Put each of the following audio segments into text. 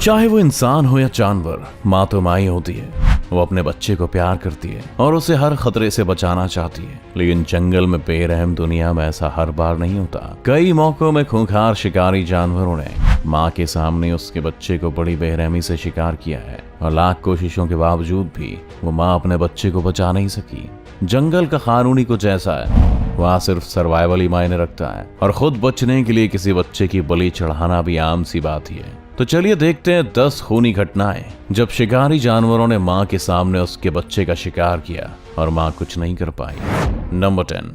चाहे वो इंसान हो या जानवर, माँ तो माँ ही होती है। वो अपने बच्चे को प्यार करती है और उसे हर खतरे से बचाना चाहती है। लेकिन जंगल में बेरहम दुनिया में ऐसा हर बार नहीं होता। कई मौकों में खूंखार शिकारी जानवरों ने माँ के सामने उसके बच्चे को बड़ी बेरहमी से शिकार किया है और लाख कोशिशों के बावजूद भी वो माँ अपने बच्चे को बचा नहीं सकी। जंगल का कानूनी कुछ ऐसा है, वहाँ सिर्फ सर्वाइवल ही मायने रखता है और खुद बचने के लिए किसी बच्चे की बलि चढ़ाना भी आम सी बात ही है। तो चलिए देखते हैं 10 खूनी घटनाएं जब शिकारी जानवरों ने माँ के सामने उसके बच्चे का शिकार किया और माँ कुछ नहीं कर पाई। नंबर 10,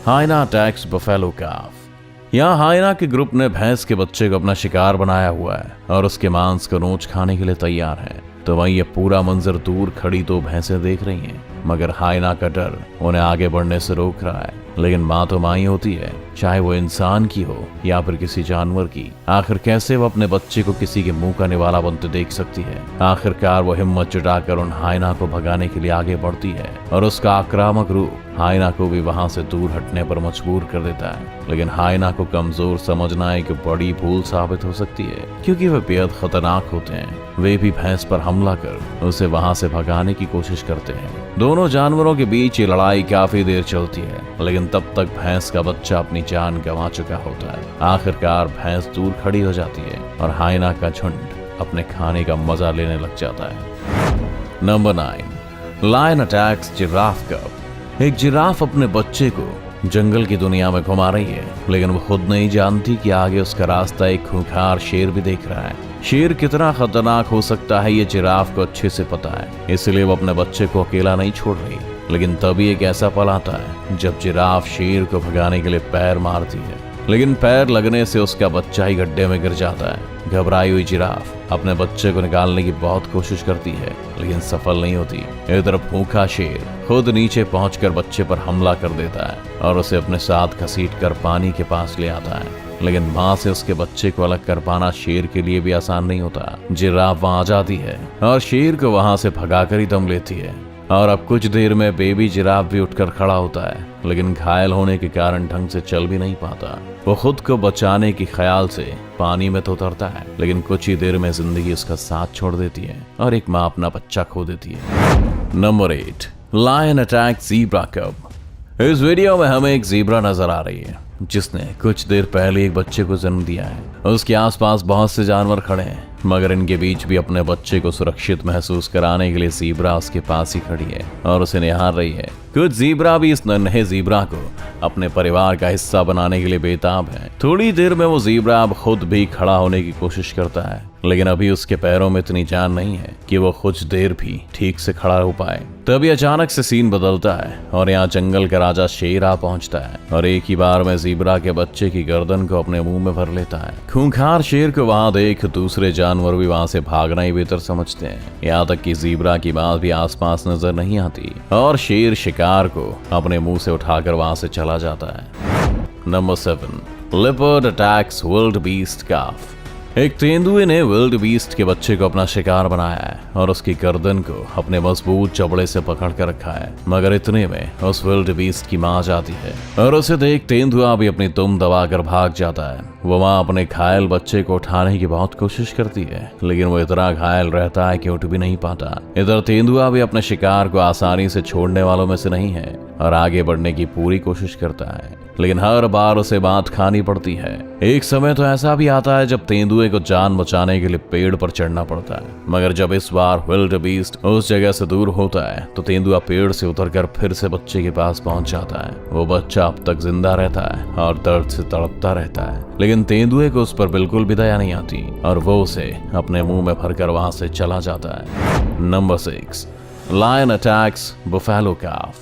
हाइना अटैक्स बफेलो काफ। यहाँ हाइना के ग्रुप ने भैंस के बच्चे को अपना शिकार बनाया हुआ है और उसके मांस को नोच खाने के लिए तैयार है। तो वहीं ये पूरा मंजर दूर खड़ी 2 भैंसें देख रही हैं, मगर हाइना का डर उन्हें आगे बढ़ने से रोक रहा है। लेकिन माँ तो माँ ही होती है, चाहे वो इंसान की हो या फिर किसी जानवर की। आखिर कैसे वो अपने बच्चे को किसी के मुंह का निवाला बनते देख सकती है। आखिरकार वो हिम्मत जुटाकर उन हाइना को भगाने के लिए आगे बढ़ती है और उसका आक्रामक रूप हाइना को भी वहां से दूर हटने पर मजबूर कर देता है। लेकिन हाइना को कमजोर समझना एक बड़ी भूल साबित हो सकती है, क्योंकि वे बेहद खतरनाक होते हैं। वे भी भैंस पर हमला कर उसे वहां से भगाने की कोशिश करते हैं। दोनों जानवरों के बीच ये लड़ाई काफी देर चलती है, लेकिन तब तक भैंस का बच्चा अपनी जान गंवा चुका होता है। आखिरकार भैंस दूर खड़ी हो जाती है और हाइना का झुंड अपने खाने का मजा लेने लग जाता है। नंबर 9, लायन अटैक्स जिराफ कब। एक जिराफ अपने बच्चे को जंगल की दुनिया में घुमा रही है, लेकिन वो खुद नहीं जानती कि आगे उसका रास्ता एक खूंखार शेर भी देख रहा है। शेर कितना खतरनाक हो सकता है ये जिराफ को अच्छे से पता है, इसलिए वो अपने बच्चे को अकेला नहीं छोड़ रही। लेकिन तभी एक ऐसा पल आता है जब जिराफ शेर को भगाने के लिए पैर मारती है, लेकिन पैर लगने से उसका बच्चा ही गड्ढे में गिर जाता है। घबराई हुई जिराफ अपने बच्चे को निकालने की बहुत कोशिश करती है, लेकिन सफल नहीं होती। एक तरफ भूखा शेर खुद नीचे पहुंचकर बच्चे पर हमला कर देता है और उसे अपने साथ घसीटकर पानी के पास ले आता है। लेकिन माँ से उसके बच्चे को अलग कर पाना शेर के लिए भी आसान नहीं होता। जिराफ वहां आ जाती है और शेर को वहां से भगाकर ही दम लेती है और अब कुछ देर में बेबी जिराफ भी उठकर खड़ा होता है, लेकिन घायल होने के कारण ढंग से चल भी नहीं पाता। वो खुद को बचाने के ख्याल से पानी में तो उतरता है, लेकिन कुछ ही देर में जिंदगी उसका साथ छोड़ देती है और एक माँ अपना बच्चा खो देती है। नंबर 8, लायन अटैक ज़ीब्रा कब। इस वीडियो में हमें एक ज़ीब्रा नजर आ रही है जिसने कुछ देर पहले एक बच्चे को जन्म दिया है। उसके आसपास बहुत से जानवर खड़े हैं, मगर इनके बीच भी अपने बच्चे को सुरक्षित महसूस कराने के लिए ज़ीब्रा उसके पास ही खड़ी है और उसे निहार रही है। कुछ ज़ीब्रा भी इस नन्हे ज़ीब्रा को अपने परिवार का हिस्सा बनाने के लिए बेताब है। थोड़ी देर में वो ज़ीब्रा अब खुद भी खड़ा होने की कोशिश करता है, लेकिन अभी उसके पैरों में इतनी जान नहीं है कि वो कुछ देर भी ठीक से खड़ा हो पाए। तभी अचानक से सीन बदलता है और यहाँ जंगल का राजा शेर आ पहुंचता है और एक ही बार में ज़ीब्रा के बच्चे की गर्दन को अपने मुंह में भर लेता है। खूंखार शेर को वहां देख दूसरे जानवर भी वहां से भागना ही बेहतर समझते हैं। यहाँ तक कि ज़ीब्रा की बात भी आसपास नजर नहीं आती और शेर शिकार को अपने मुंह से उठाकर वहां से चला जाता है। Number 7, leopard attacks wildebeest calf. एक तेंदुए ने विल्ड बीस्ट के बच्चे को अपना शिकार बनाया है और उसकी गर्दन को अपने मजबूत चबड़े से पकड़ कर रखा है, मगर इतने में उस विल्ड बीस्ट की माँ जाती है और उसे देख तेंदुआ भी अपनी दुम दबाकर भाग जाता है। वो माँ अपने घायल बच्चे को उठाने की बहुत कोशिश करती है, लेकिन वो इतना घायल रहता है कि उठ भी नहीं पाता। इधर तेंदुआ भी अपने शिकार को आसानी से छोड़ने वालों में से नहीं है और आगे बढ़ने की पूरी कोशिश करता है, लेकिन हर बार उसे बात खानी पड़ती है। एक समय तो ऐसा भी आता है जब तेंदुए को जान बचाने के लिए पेड़ पर चढ़ना पड़ता है, मगर जब इस बार विल्ड बीस्ट उस जगह से दूर होता है तो तेंदुआ पेड़ से उतरकर फिर से बच्चे के पास पहुंच जाता है। वो बच्चा अब तक जिंदा रहता है और दर्द से तड़पता रहता है, लेकिन तेंदुए को उस पर बिल्कुल भी दया नहीं आती और वो उसे अपने मुंह में भरकर वहां से चला जाता है। नंबर 6, लायन अटैक्स बफेलो काफ।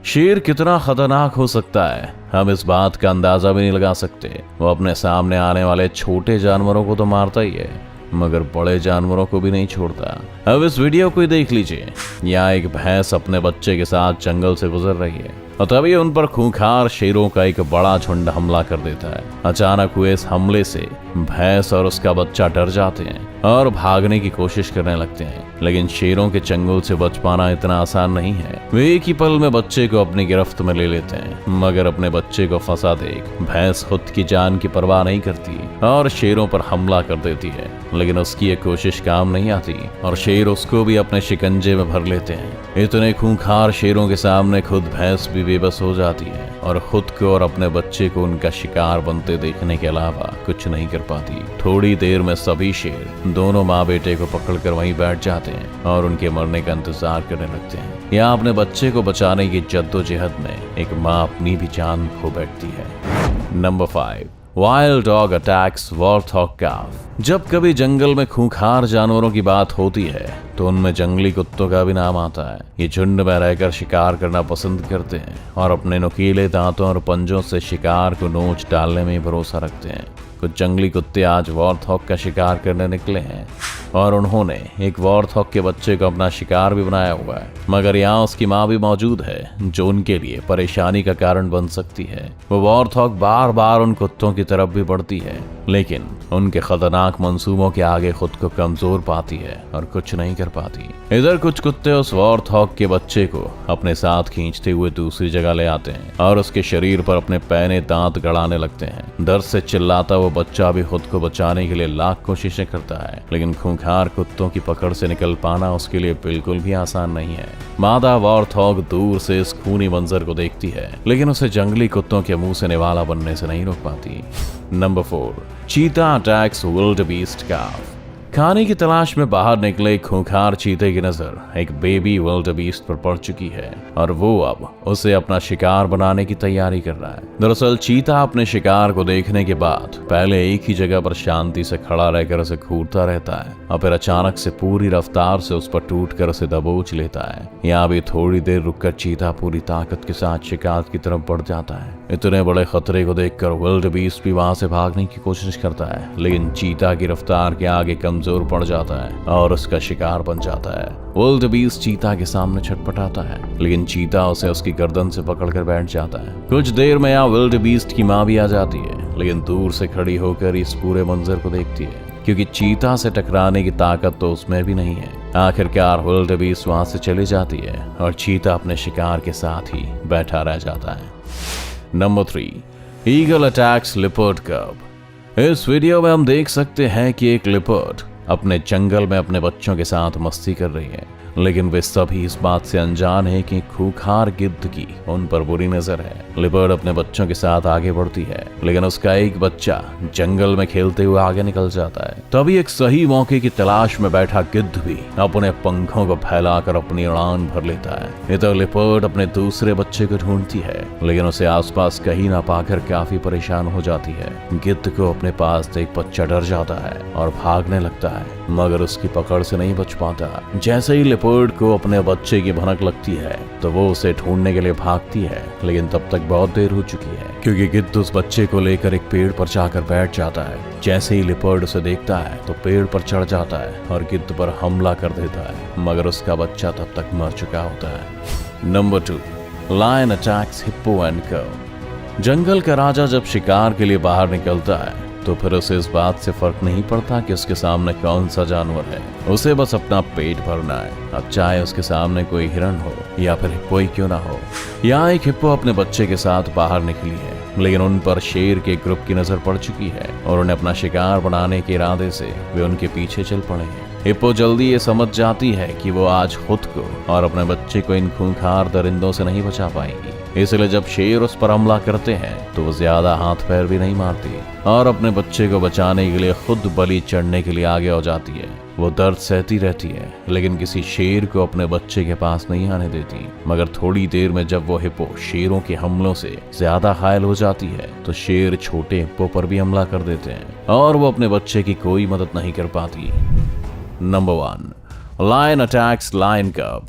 शेर कितना खतरनाक हो सकता है हम इस बात का अंदाजा भी नहीं लगा सकते। वो अपने सामने आने वाले छोटे जानवरों को तो मारता ही है, मगर बड़े जानवरों को भी नहीं छोड़ता। अब इस वीडियो को ही देख लीजिए। यहाँ एक भैंस अपने बच्चे के साथ जंगल से गुजर रही है और तभी उन पर खूंखार शेरों का एक बड़ा झुंड हमला कर देता है। अचानक हुए इस हमले से भैंस और उसका बच्चा डर जाते हैं और भागने की कोशिश करने लगते हैं, लेकिन शेरों के चंगुल से बच पाना इतना आसान नहीं है। वे एक ही पल में बच्चे को अपनी गिरफ्त में ले लेते हैं, मगर अपने बच्चे को फंसा देख भैंस खुद की जान की परवाह नहीं करती और शेरों पर हमला कर देती है। लेकिन उसकी ये कोशिश काम नहीं आती और शेर उसको भी अपने शिकंजे में भर लेते हैं। इतने खूंखार शेरों के सामने खुद भैंस भी बेबस हो जाती है और खुद को और अपने बच्चे को उनका शिकार बनते देखने के अलावा कुछ नहीं कर पाती। थोड़ी देर में सभी शेर दोनों माँ बेटे को पकड़कर वहीं बैठ जाते हैं और उनके मरने का इंतजार करने लगते हैं। यहाँ अपने बच्चे को बचाने की जद्दोजहद में एक माँ अपनी भी जान खो बैठती है। Number 5, wild dog attacks warthog calf. जब कभी जंगल में खूंखार जानवरों की बात होती है तो उनमें जंगली कुत्तों का भी नाम आता है। ये झुंड में रहकर शिकार करना पसंद करते हैं और अपने नुकीले दांतों और पंजों से शिकार को नोच डालने में भरोसा रखते हैं। कुछ जंगली कुत्ते आज वॉर्थॉग का शिकार करने निकले हैं और उन्होंने एक वॉर्थॉग के बच्चे को अपना शिकार भी बनाया हुआ है, मगर यहाँ उसकी माँ भी मौजूद है जो उनके लिए परेशानी का कारण बन सकती है। वो वॉर्थॉग बार बार उन कुत्तों की तरफ भी बढ़ती है, लेकिन उनके खतरनाक मंसूबों के आगे खुद को कमजोर पाती है और कुछ नहीं कर पाती। इधर कुछ कुत्ते उस वॉर्थॉग के बच्चे को अपने साथ खींचते हुए दूसरी जगह ले आते हैं और उसके शरीर पर अपने पैने दांत गड़ाने लगते हैं। दर्द से चिल्लाता वो बच्चा भी खुद को बचाने के लिए लाख कोशिशें करता है, लेकिन खूंखार कुत्तों की पकड़ से निकल पाना उसके लिए बिल्कुल भी आसान नहीं है। मादा वॉर्थॉग दूर से इस खूनी मंजर को देखती है, लेकिन उसे जंगली कुत्तों के मुंह से निवाला बनने से नहीं रोक पाती। नंबर 4, चीता अटैक्स विल्डबीस्ट काफ। खाने की तलाश में बाहर निकले एक खूंखार चीते की नजर एक बेबी विल्डबीस्ट पर पड़ चुकी है और वो अब उसे अपना शिकार बनाने की तैयारी कर रहा है। दरअसल चीता अपने शिकार को देखने के बाद पहले एक ही जगह पर शांति से खड़ा रहकर उसे घूरता रहता है और फिर अचानक से पूरी रफ्तार से उस पर टूटकर उसे दबोच लेता है। यहाँ भी थोड़ी देर रुककर चीता पूरी ताकत के साथ शिकार की तरफ बढ़ जाता है। इतने बड़े खतरे को देखकर विल्डबीस्ट भी वहां से भागने की कोशिश करता है, लेकिन चीता की रफ्तार के आगे कमजोर पड़ जाता है और उसका शिकार बन जाता है। विल्डबीस्ट चीता के सामने छटपटाता है, लेकिन चीता उसे उसकी गर्दन से पकड़कर बैठ जाता है। कुछ देर में यहाँ विल्डबीस्ट की माँ भी आ जाती है, लेकिन दूर से खड़ी होकर इस पूरे मंजर को देखती है, क्योंकि चीता से टकराने की ताकत तो उसमें भी नहीं है। आखिरकार विल्डबीस्ट वहां से चली जाती है और चीता अपने शिकार के साथ ही बैठा रह जाता है। नंबर 3, ईगल अटैक्स लिपर्ड कब। इस वीडियो में हम देख सकते हैं कि एक लिपर्ड अपने जंगल में अपने बच्चों के साथ मस्ती कर रही है, लेकिन वे सभी इस बात से अनजान है कि खूंखार गिद्ध की उन पर बुरी नजर है। लिपर्ड अपने बच्चों के साथ आगे बढ़ती है, लेकिन उसका एक बच्चा जंगल में खेलते हुए आगे निकल जाता है। तभी एक सही मौके की तलाश में बैठा गिद्ध भी अपने पंखों को फैलाकर अपनी उड़ान भर लेता है। इधर लिपर्ड अपने दूसरे बच्चे को ढूंढती है, लेकिन उसे आसपास कहीं ना पाकर काफी परेशान हो जाती है। गिद्ध को अपने पास देख बच्चा डर जाता है और भागने लगता है, मगर उसकी पकड़ से नहीं बच पाता। जैसे ही लिपर्ड को अपने बच्चे की भनक लगती है तो वो उसे ढूंढने के लिए भागती है, लेकिन तब तक बहुत देर हो चुकी है, क्योंकि गिद्ध उस बच्चे को लेकर एक पेड़ पर जाकर बैठ जाता है। जैसे ही लिपर्ड उसे देखता है तो पेड़ पर चढ़ जाता है और गिद्ध पर हमला कर देता है, मगर उसका बच्चा तब तक मर चुका होता है। Number 2, lion attacks hippo and calf. जंगल का राजा जब शिकार के लिए बाहर निकलता है तो फिर उसे इस बात से फर्क नहीं पड़ता कि उसके सामने कौन सा जानवर है, उसे बस अपना पेट भरना है। अब चाहे उसके सामने कोई हिरण हो या फिर कोई क्यों ना हो। यहाँ एक हिप्पो अपने बच्चे के साथ बाहर निकली है, लेकिन उन पर शेर के ग्रुप की नजर पड़ चुकी है और उन्हें अपना शिकार बनाने के इरादे से वे उनके पीछे चल पड़े हैं। हिप्पो जल्दी ये समझ जाती है कि वो आज खुद को और अपने बच्चे को इन खूंखार दरिंदों से नहीं बचा पाएंगी, इसलिए जब शेर उस पर हमला करते हैं तो वो ज्यादा हाथ पैर भी नहीं मारती और अपने बच्चे को बचाने के लिए खुद बलि चढ़ने के लिए आगे हो जाती है। वो दर्द सहती रहती है, लेकिन किसी शेर को अपने बच्चे के पास नहीं आने देती। मगर थोड़ी देर में जब वो हिप्पो शेरों के हमलों से ज्यादा घायल हो जाती है तो शेर छोटे हिप्पो पर भी हमला कर देते हैं और वो अपने बच्चे की कोई मदद नहीं कर पाती। नंबर 1, लायन अटैक्स लायन कब।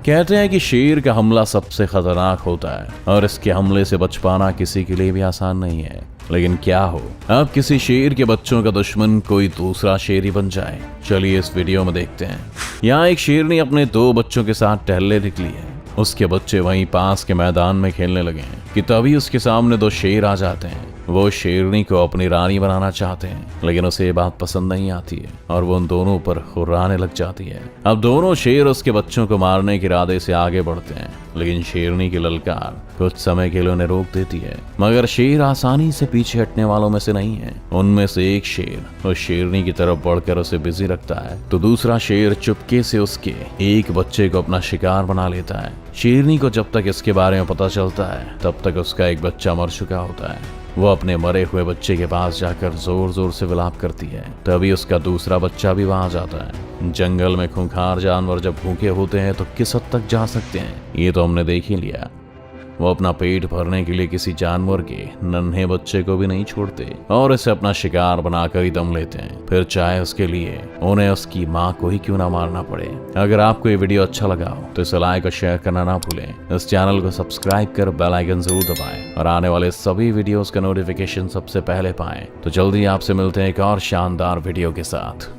कहते हैं कि शेर का हमला सबसे खतरनाक होता है और इसके हमले से बच पाना किसी के लिए भी आसान नहीं है, लेकिन क्या हो अब किसी शेर के बच्चों का दुश्मन कोई दूसरा शेर ही बन जाए। चलिए इस वीडियो में देखते हैं। यहाँ एक शेरनी अपने 2 बच्चों के साथ टहलने निकली है। उसके बच्चे वहीं पास के मैदान में खेलने लगे हैं कि तभी उसके सामने 2 शेर आ जाते हैं। वो शेरनी को अपनी रानी बनाना चाहते हैं, लेकिन उसे ये बात पसंद नहीं आती है और वो उन दोनों पर हुर्राने लग जाती है। अब दोनों शेर उसके बच्चों को मारने के इरादे से आगे बढ़ते हैं, लेकिन शेरनी की ललकार कुछ समय के लिए उन्हें रोक देती है। मगर शेर आसानी से पीछे हटने वालों में से नहीं है। उनमें से एक शेर उस शेरनी की तरफ बढ़कर उसे बिजी रखता है, तो दूसरा शेर चुपके से उसके एक बच्चे को अपना शिकार बना लेता है। शेरनी को जब तक इसके बारे में पता चलता है, तब तक उसका एक बच्चा मर चुका होता है। वो अपने मरे हुए बच्चे के पास जाकर जोर जोर से विलाप करती है। तभी उसका दूसरा बच्चा भी वहां जाता है। जंगल में खूंखार जानवर जब भूखे होते हैं तो किस हद तक जा सकते हैं, ये तो हमने देख ही लिया। वो अपना पेट भरने के लिए किसी जानवर के नन्हे बच्चे को भी नहीं छोड़ते और इसे अपना शिकार बनाकर ही दम लेते हैं, फिर चाहे उसके लिए उन्हें उसकी माँ को ही क्यों ना मारना पड़े। अगर आपको ये वीडियो अच्छा लगा हो तो इसे लाइक और शेयर करना ना भूलें। इस चैनल को सब्सक्राइब कर बेल आइकन जरूर दबाएं और आने वाले सभी वीडियोस का नोटिफिकेशन सबसे पहले पाएं। तो जल्दी आपसे मिलते हैं एक और शानदार वीडियो के साथ।